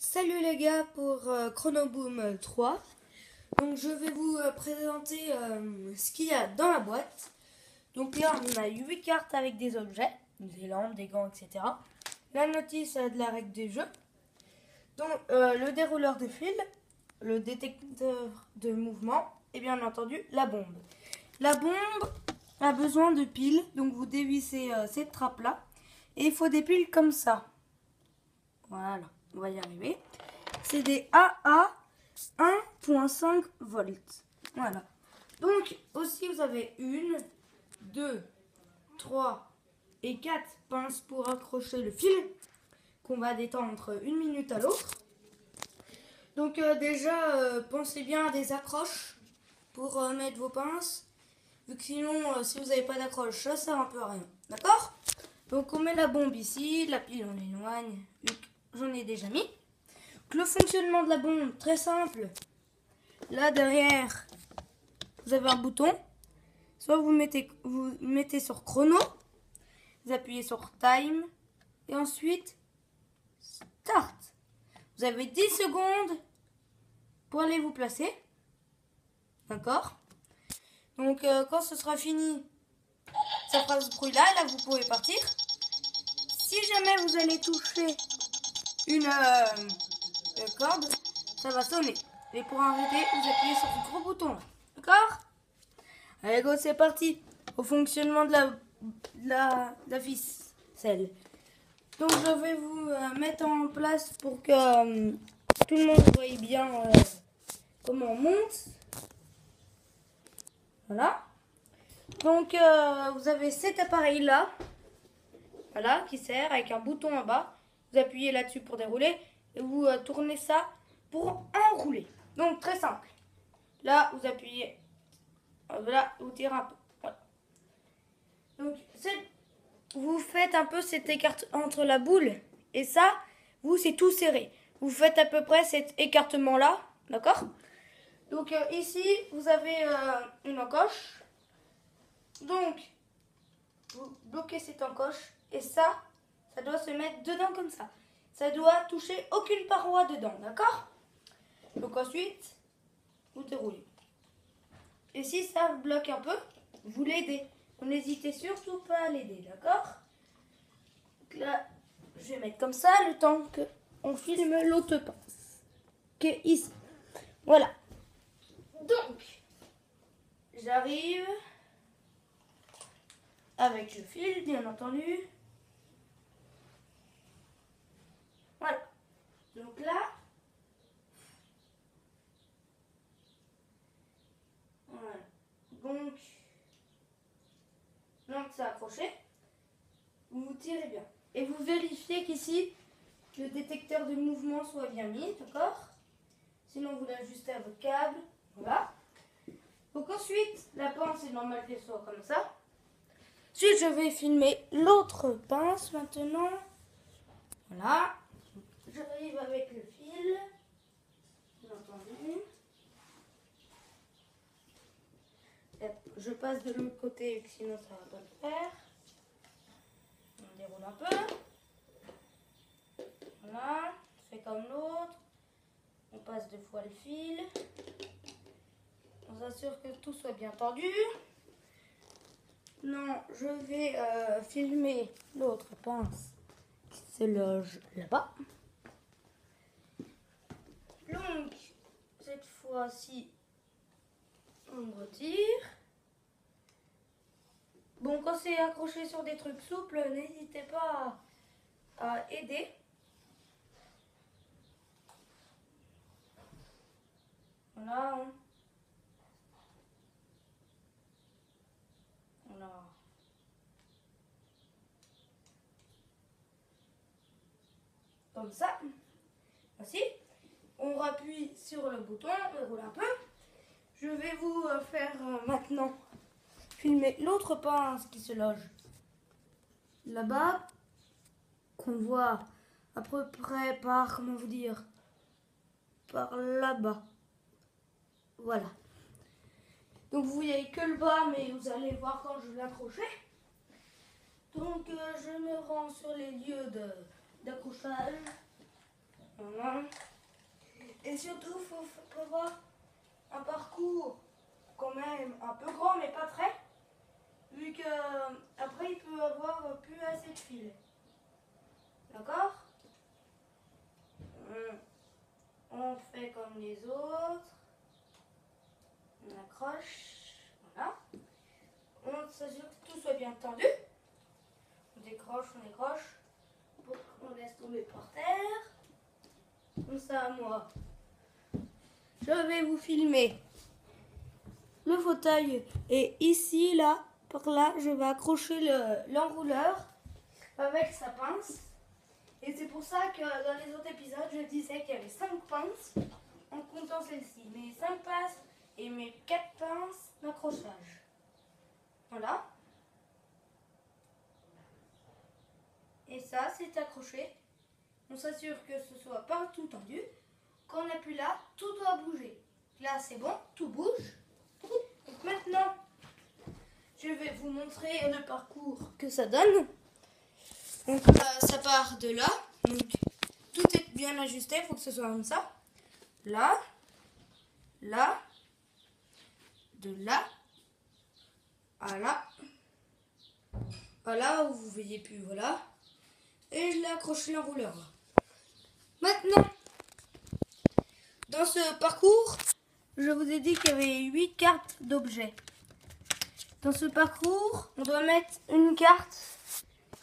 Salut les gars pour Chronoboom 3. Donc je vais vous présenter ce qu'il y a dans la boîte. Donc là on a 8 cartes avec des objets, des lampes, des gants, etc. La notice de la règle du jeu. Donc le dérouleur de fil, le détecteur de mouvement et bien entendu la bombe. La bombe a besoin de piles, donc vous dévissez cette trappe là. Et il faut des piles comme ça. Voilà, on va y arriver. C'est des AA 1.5 volts. Voilà. Donc, aussi, vous avez 1, 2, 3 et 4 pinces pour accrocher le fil qu'on va détendre une minute à l'autre. Donc, déjà, pensez bien à des accroches pour mettre vos pinces. Vu que sinon, si vous n'avez pas d'accroche, ça sert un peu à rien. D'accord? Donc, on met la bombe ici, la pile, on l'éloigne. J'en ai déjà mis. Donc, le fonctionnement de la bombe, très simple. Là, derrière, vous avez un bouton. Soit vous mettez sur chrono, vous appuyez sur time, et ensuite, start. Vous avez 10 secondes pour aller vous placer. D'accord? Donc, quand ce sera fini, ça fera ce bruit-là. Là, vous pouvez partir. Si jamais vous allez toucher une corde, ça va sonner. Et pour arrêter, vous appuyez sur ce gros bouton. D'accord? Allez, go, c'est parti. Au fonctionnement de la ficelle. Donc, je vais vous mettre en place pour que tout le monde voie bien comment on monte. Voilà. Donc, vous avez cet appareil-là. Voilà, qui sert avec un bouton en bas. Vous appuyez là-dessus pour dérouler. Et vous tournez ça pour enrouler. Donc, très simple. Là, vous appuyez. Voilà, vous tirez un peu. Voilà. Donc, vous faites un peu cet écart entre la boule et ça, vous, c'est tout serré. Vous faites à peu près cet écartement-là. D'accord? Donc, ici, vous avez une encoche. Donc, vous bloquez cette encoche et ça doit se mettre dedans comme ça. Ça doit toucher aucune paroi dedans. D'accord? Donc, ensuite, vous déroulez. Et si ça bloque un peu, vous l'aidez. N'hésitez surtout pas à l'aider, d'accord? Là, je vais mettre comme ça le temps qu'on filme l'autre pince. Qui est ici. Voilà. Donc, j'arrive avec le fil, bien entendu. Voilà. Donc là, voilà. Donc, c'est accroché. Vous tirez bien. Et vous vérifiez qu'ici, le détecteur de mouvement soit bien mis, d'accord? Sinon, vous l'ajustez à votre câble. Voilà. Donc ensuite, la pince, c'est normal qu'elle soit comme ça. Ensuite, je vais filmer l'autre pince maintenant. Voilà. J'arrive avec le fil. Bien entendu. Je passe de l'autre côté, sinon ça va pas le faire. On déroule un peu. Voilà. On fait comme l'autre. On passe 2 fois le fil. On s'assure que tout soit bien tendu. Non, je vais filmer l'autre pince qui se loge là-bas. Donc, cette fois-ci, on retire. Bon, quand c'est accroché sur des trucs souples, n'hésitez pas à aider. Voilà. Voilà. Comme ça. Voici. On rappuie sur le bouton, on roule un peu. Je vais vous faire maintenant filmer l'autre pince qui se loge là-bas, qu'on voit à peu près par, comment vous dire, par là-bas. Voilà. Donc vous voyez que le bas, mais vous allez voir quand je vais l'accrocher. Donc je me rends sur les lieux d'accrochage. Voilà. surtout, il faut prévoir un parcours quand même un peu grand, mais pas très. Vu que après il peut avoir plus assez de fil. D'accord? On fait comme les autres. On accroche. Voilà. On s'assure que tout soit bien tendu. On décroche. On laisse tomber par terre. Comme ça, moi, je vais vous filmer le fauteuil. Et ici, là, par là, je vais accrocher l'enrouleur avec sa pince. Et c'est pour ça que dans les autres épisodes, je disais qu'il y avait 5 pinces en comptant celle-ci. Mes 5 pinces et mes 4 pinces d'accrochage. Voilà. Et ça, c'est accroché. On s'assure que ce soit partout tendu. Quand on appuie là, tout doit bouger. Là, c'est bon, tout bouge. Donc maintenant, je vais vous montrer le parcours que ça donne. Donc ça part de là. Donc tout est bien ajusté, il faut que ce soit comme ça. Là, là, de là à là. Voilà, où vous voyez plus, voilà. Et je l'ai accroché l'enrouleur. Maintenant, dans ce parcours, je vous ai dit qu'il y avait 8 cartes d'objets. Dans ce parcours, on doit mettre une carte.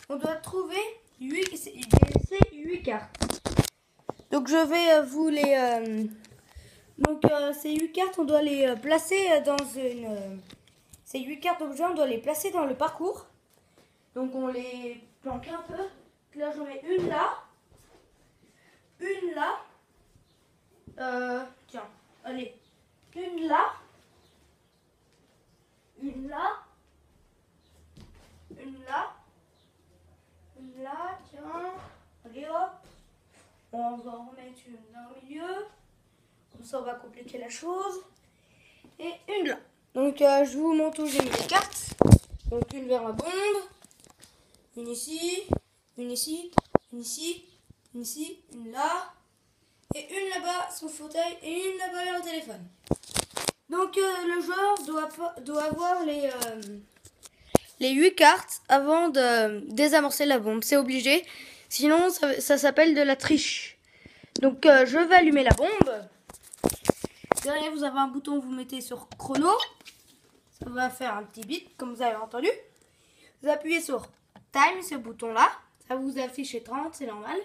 On doit trouver 8 cartes. Donc je vais vous les... ces 8 cartes, on doit les placer dans une... ces 8 cartes d'objets, on doit les placer dans le parcours. Donc on les planque un peu. Là, j'en mets une là. Une là. Tiens, allez. Une là. Une là. Une là. Une là, tiens. Allez hop. On va en remettre une là au milieu. Comme ça, on va compliquer la chose. Et une là. Donc, je vous montre où j'ai mis les cartes. Donc, une vers la bombe. Une ici. Une ici. Une ici. Une ici. Une là. Et une là-bas sur le fauteuil. Et une là-bas vers le téléphone. Donc, le joueur doit avoir les 8 cartes avant de désamorcer la bombe. C'est obligé. Sinon, ça s'appelle de la triche. Donc, je vais allumer la bombe. Derrière, vous avez un bouton, vous mettez sur chrono. Ça va faire un petit bip, comme vous avez entendu. Vous appuyez sur time, ce bouton-là. Ça vous affiche 30, c'est normal.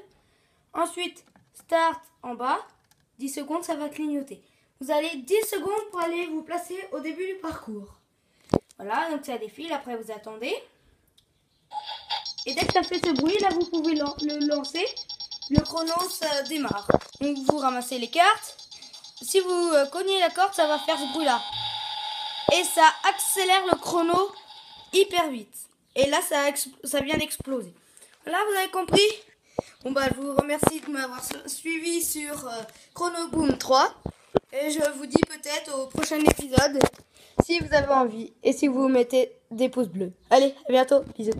Ensuite, start en bas. 10 secondes, ça va clignoter. Vous avez 10 secondes pour aller vous placer au début du parcours. Voilà, donc ça défile. Après, vous attendez. Et dès que ça fait ce bruit, là, vous pouvez le lancer. Le chrono, ça démarre. Donc, vous ramassez les cartes. Si vous cognez la corde, ça va faire ce bruit-là. Et ça accélère le chrono hyper vite. Et là, ça vient d'exploser. Voilà, vous avez compris? Bon, bah, je vous remercie de m'avoir suivi sur Chrono Boom 3. Et je vous dis peut-être au prochain épisode, si vous avez envie. Et si vous mettez des pouces bleus. Allez, à bientôt. Bisous.